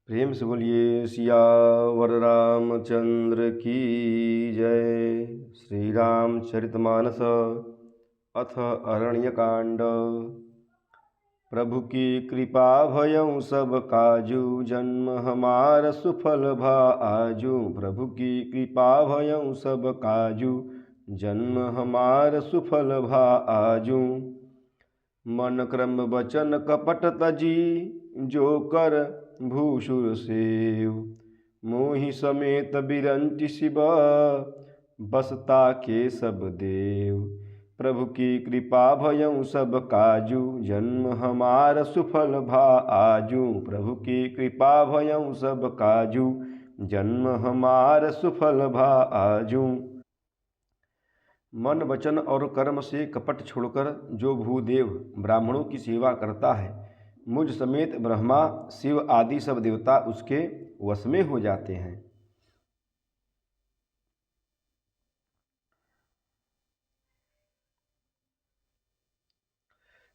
प्रेम से बोलिए सियावर रामचंद्र की जय। श्री रामचरितमानस अथ अरण्यकांड। प्रभु की कृपा भयं सब काजू, जन्म हमार सुफल भा आजू। प्रभु की कृपा भयं सब काजू, जन्म हमार सुफल भा आजू। मन क्रम वचन कपट तजी, जो कर भूषुर सेव। मोहि समेत बिरंचि शिव, बसता के सब देव। प्रभु की कृपा भयं सब काजू, जन्म हमार सुफल भा आजू। प्रभु की कृपा भयं सब काजू, जन्म हमार सुफल भा आजू। मन वचन और कर्म से कपट छोड़कर जो भूदेव ब्राह्मणों की सेवा करता है, मुझ समेत ब्रह्मा शिव आदि सब देवता उसके वश में हो जाते हैं।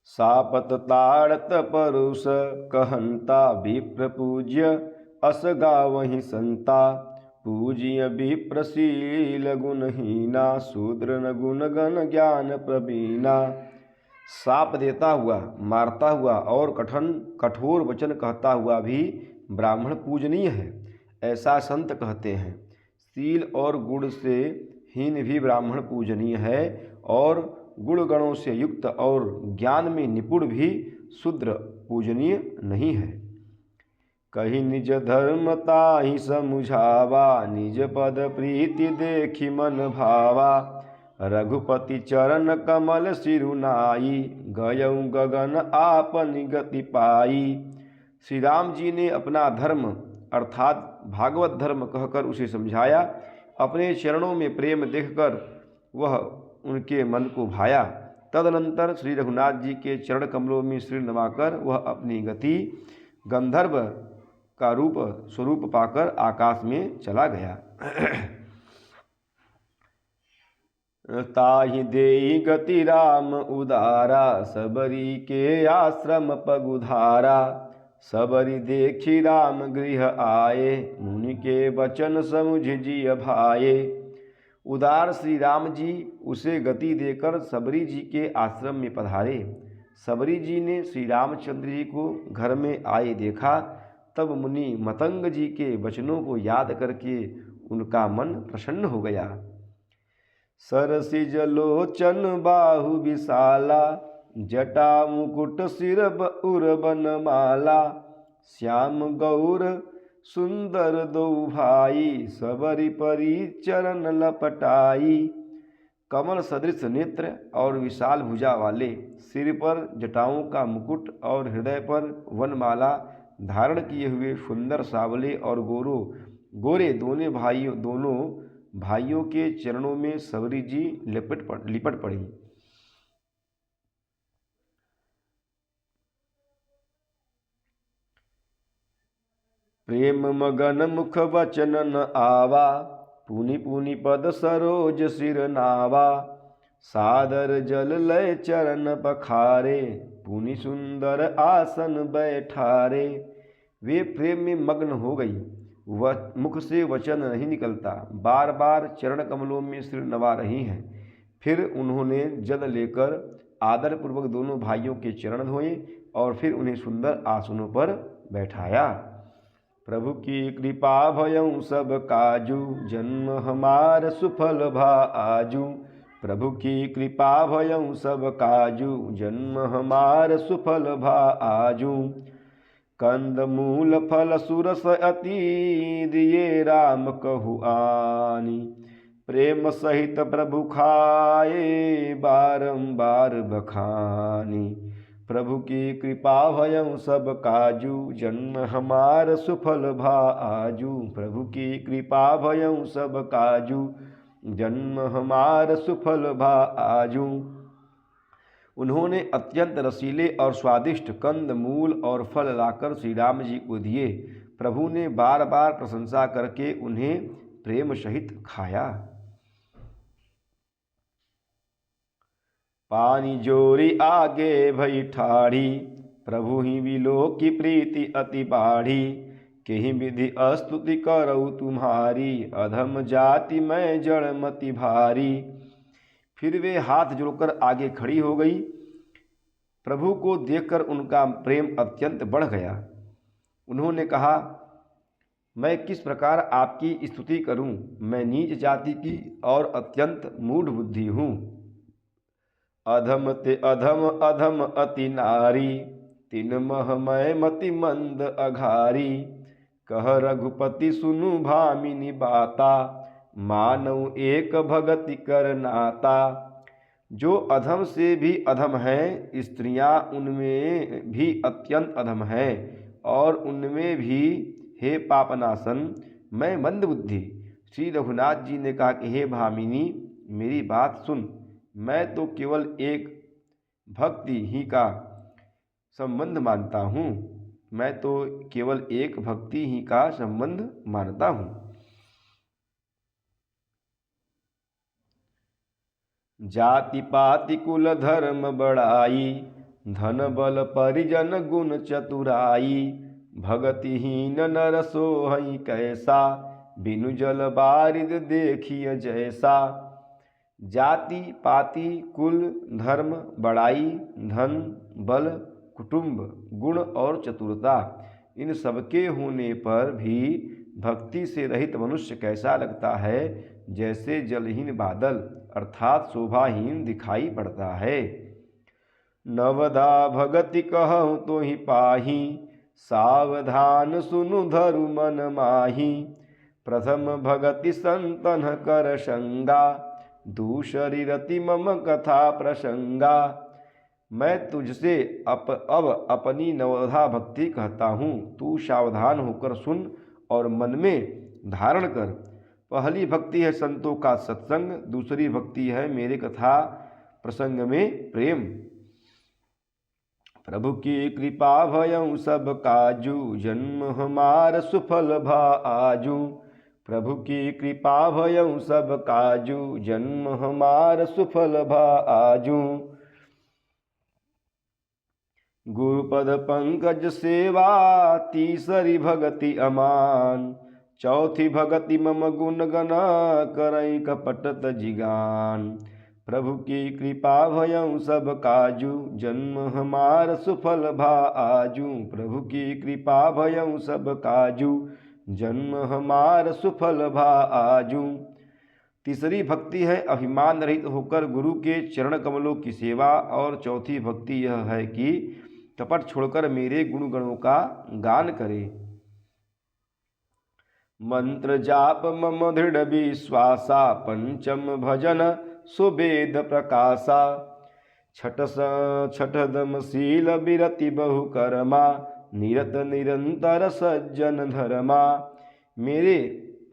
सापत ताड़त परुष कहंता, विप्र पूज्य अस गावहि संता। पूजिय विप्रशील गुणहीना, शूद्र न गुण गण ज्ञान प्रवीणा। साप देता हुआ, मारता हुआ और कठोर वचन कहता हुआ भी ब्राह्मण पूजनीय है, ऐसा संत कहते हैं। शील और गुण से हीन भी ब्राह्मण पूजनीय है, और गुण गणों से युक्त और ज्ञान में निपुण भी शूद्र पूजनीय नहीं है। कही निज धर्म ताहि समुझावा, निज पद प्रीति देखि मन भावा। रघुपति चरण कमल सिरुनाई, गयऊ गगन आपनि गति पाई। श्री राम जी ने अपना धर्म अर्थात भागवत धर्म कहकर उसे समझाया। अपने चरणों में प्रेम देखकर वह उनके मन को भाया। तदनंतर श्री रघुनाथ जी के चरण कमलों में सिर नवाकर वह अपनी गति गंधर्व का रूप स्वरूप पाकर आकाश में चला गया। ताहि देई गति राम उदारा, सबरी के आश्रम पगुधारा। सबरी देखी राम गृह आए, मुनि के वचन समुझ जिय भाए। उदार श्री राम जी उसे गति देकर सबरी जी के आश्रम में पधारे। सबरी जी ने श्री रामचंद्र जी को घर में आए देखा। तब मुनि मतंग जी के वचनों को याद करके उनका मन प्रसन्न हो गया। सरसिज लोचन बाहु विशाला, जटा मुकुट सिर उर बनमाला। श्याम गौर सुंदर दो भाई, सबरी परी चरण लपटाई। कमल सदृश नेत्र और विशाल भुजा वाले, सिर पर जटाओं का मुकुट और हृदय पर वनमाला धारण किए हुए सुंदर सावले और गोरे दोनों भाइयों के चरणों में सबरी जी लिपट पड़ी। प्रेम मगन मुख वचन न आवा, पुनि पुनि पद सरोज सिर नावा। सादर जल लय चरण पखारे, पुनि सुंदर आसन बैठारे। वे प्रेम में मग्न हो गई, वह मुख से वचन नहीं निकलता, बार बार चरण कमलों में सिर नवा रही हैं। फिर उन्होंने जल लेकर आदरपूर्वक दोनों भाइयों के चरण धोए और फिर उन्हें सुंदर आसनों पर बैठाया। प्रभु की कृपा भयं सब काजू, जन्म हमार सुफल भा आजू। प्रभु की कृपा भयं सब काजू, जन्म हमार सुफल भा आजू। कंद मूल फल सुरस अति, दिए राम कहु आनी। प्रेम सहित प्रभु खाए, बारंबार बखानी। प्रभु की कृपा भयं सब काजू, जन्म हमार सुफल भा आजू। प्रभु की कृपा भयं सब काजू, जन्म हमार सुफल भा आजू। उन्होंने अत्यंत रसीले और स्वादिष्ट कंद मूल और फल लाकर श्री राम जी को दिए। प्रभु ने बार बार प्रशंसा करके उन्हें प्रेम सहित खाया। पानी जोरी आगे भई ठाढ़ी, प्रभु ही बिलो की प्रीति अति बाढ़ी। केहि विधि अस्तुति करऊ तुम्हारी, अधम जाति मैं जड़मति भारी। फिर वे हाथ जोड़कर आगे खड़ी हो गई। प्रभु को देखकर उनका प्रेम अत्यंत बढ़ गया। उन्होंने कहा, मैं किस प्रकार आपकी स्तुति करूं? मैं नीच जाति की और अत्यंत मूढ़ बुद्धि हूँ। अधम ते अधम अधम अति नारी, तिन मह मैं मति मंद अघारी। कह रघुपति सुनु भामिनी बाता, मानव एक भगति कर नाता। जो अधम से भी अधम हैं, स्त्रियां उनमें भी अत्यंत अधम हैं, और उनमें भी हे पापनाशन मैं मंदबुद्धि। श्री रघुनाथ जी ने कहा कि हे भामिनी, मेरी बात सुन। मैं तो केवल एक भक्ति ही का संबंध मानता हूँ। मैं तो केवल एक भक्ति ही का संबंध मानता हूँ। जाति पाति कुल धर्म बड़ाई, धन बल परिजन गुण चतुराई। भगतिहीन नर सोहई कैसा, बिनु जल बारिद देखिय जैसा। जाति पाति कुल धर्म बड़ाई, धन बल कुटुंब गुण और चतुरता, इन सबके होने पर भी भक्ति से रहित मनुष्य कैसा लगता है? जैसे जलहीन बादल अर्थात शोभाहीन दिखाई पड़ता है। नवधा भगति कहूँ तो ही पाही, सावधान सुनु धरु मन माही। प्रथम भगति संतन कर संगा, दूसरी रति मम कथा प्रसंगा। मैं तुझसे अब अपनी नवधा भक्ति कहता हूँ, तू सावधान होकर सुन और मन में धारण कर। पहली भक्ति है संतों का सत्संग, दूसरी भक्ति है मेरे कथा प्रसंग में प्रेम। प्रभु की कृपा भयं सब काजू, जन्म हमार सुफल भा आजू। प्रभु की कृपा भयं सब काजू, जन्म हमार सुफल भा आजू। गुरुपद पंकज सेवा, तीसरी भगति अमान। चौथी भगति मम गुण गना, करई कपट तजिगान। प्रभु की कृपा भयं सब काजू, जन्म हमार सुफल भा आजू। प्रभु की कृपा भयं सब काजू, जन्म हमार सुफल भा आजू। तीसरी भक्ति है अभिमान रहित होकर गुरु के चरण कमलों की सेवा। और चौथी भक्ति यह है कि कपट छोड़कर मेरे गुण गणों का गान करे। मंत्र जाप मम दृढ़ विश्वासा, पंचम भजन सुवेद प्रकाशा। छठदम शील विरति बहुकर्मा, निरत निरंतर सज्जन धर्मा। मेरे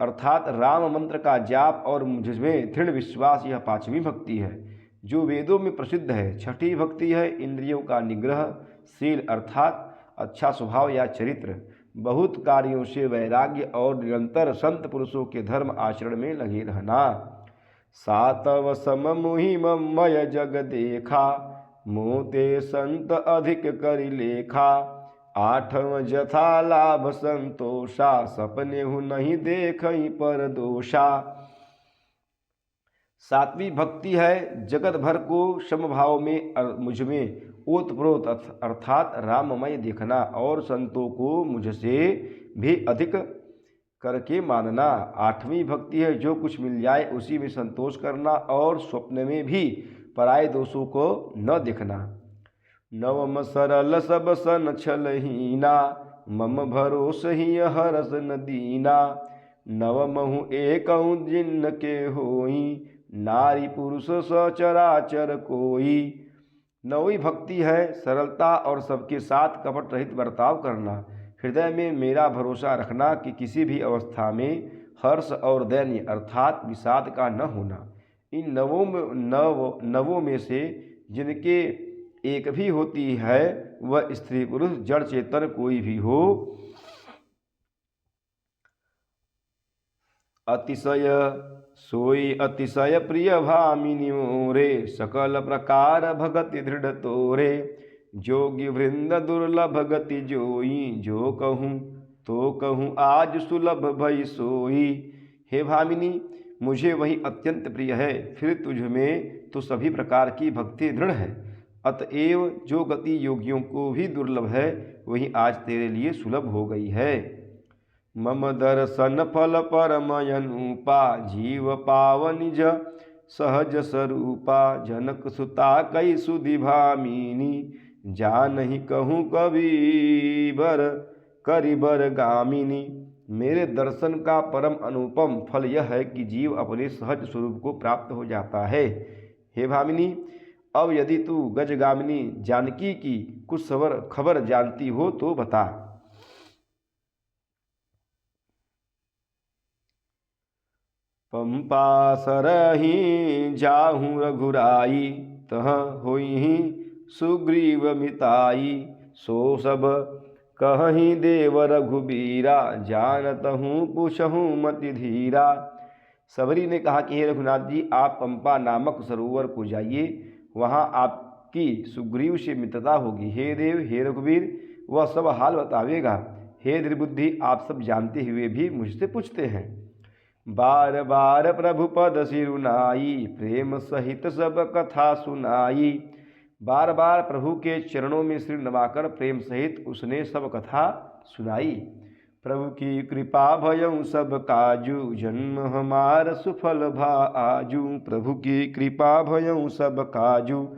अर्थात राम मंत्र का जाप और मुझमें दृढ़ विश्वास, यह पांचवी भक्ति है जो वेदों में प्रसिद्ध है। छठी भक्ति है इंद्रियों का निग्रह, शील अर्थात अच्छा स्वभाव या चरित्र, बहुत कार्यों से वैराग्य और निरंतर संत पुरुषों के धर्म आचरण में लगे रहना। सातव सम मुहिम मय जग देखा, मोते संत अधिक करि लेखा। आठव जथा लाभ संतोषा, सपने हूँ नहीं देखई पर दोषा। सातवीं भक्ति है जगत भर को समभाव में मुझमें ओतप्रोत अर्थात राममय देखना और संतों को मुझसे भी अधिक करके मानना। आठवीं भक्ति है जो कुछ मिल जाए उसी में संतोष करना और स्वप्न में भी पराये दोषों को न देखना। नवम सरल सब सन छलहीना, मम भरोस ही हरस न दीना। नवमहु एकहु जिन्न के होई, नारी पुरुष सचराचर कोई। नौवीं भक्ति है सरलता और सबके साथ कपट रहित बर्ताव करना। हृदय में मेरा भरोसा रखना कि किसी भी अवस्था में हर्ष और दैन्य अर्थात विषाद का न होना। इन नवों में से जिनके एक भी होती है वह स्त्री पुरुष जड़ चेतन कोई भी हो। अतिशय सोई अतिशय प्रिय भामिनी मोरे, सकल प्रकार भगति दृढ़ तोरे। जोगी वृंद दुर्लभ गति जोई, जो कहूँ तो कहूँ आज सुलभ भई सोई। हे भामिनी, मुझे वही अत्यंत प्रिय है, फिर तुझ में तो सभी प्रकार की भक्ति दृढ़ है। अतएव जो गति योगियों को भी दुर्लभ है, वही आज तेरे लिए सुलभ हो गई है। मम दर्शन फल परम अनुपा, जीव पाव निज सहज स्वरूपा। जनक सुता कई सुधि भामिनी, जानहि कहूँ कबीर करिबर गामिनी। मेरे दर्शन का परम अनुपम फल यह है कि जीव अपने सहज स्वरूप को प्राप्त हो जाता है। हे भामिनी, अब यदि तू गजगामिनी जानकी की कुछ खबर जानती हो तो बता। पंपा सरहि जाहूँ रघुराई, तह होई सुग्रीव मिताई। सो सब कहहि देव रघुबीरा, जानत हूँ पूछहूँ मति धीरा। सबरी ने कहा कि हे रघुनाथ जी, आप पंपा नामक सरोवर को जाइए, वहाँ आपकी सुग्रीव से मित्रता होगी। हे देव, हे रघुवीर, वह सब हाल बतावेगा। हे निर्बुद्धि, आप सब जानते हुए भी मुझसे पूछते हैं। बार बार प्रभु पद सिरुनाई, प्रेम सहित सब कथा सुनाई। बार बार प्रभु के चरणों में सिर नवाकर प्रेम सहित उसने सब कथा सुनाई। प्रभु की कृपा भयं सब काजू, जन्म हमार सुफल भा आजू। प्रभु की कृपा भयं सब काजू,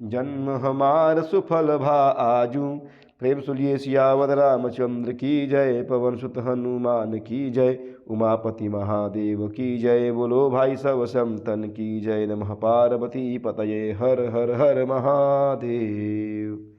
जन्म हमार सुफल भा आजू। प्रेम सुलिए सियावर रामचंद्र की जय, पवन सुत हनुमान की जय, उमापति महादेव की जय। बोलो भाई सब संतन की जय। नमः पार्वती पतये, हर हर हर महादेव।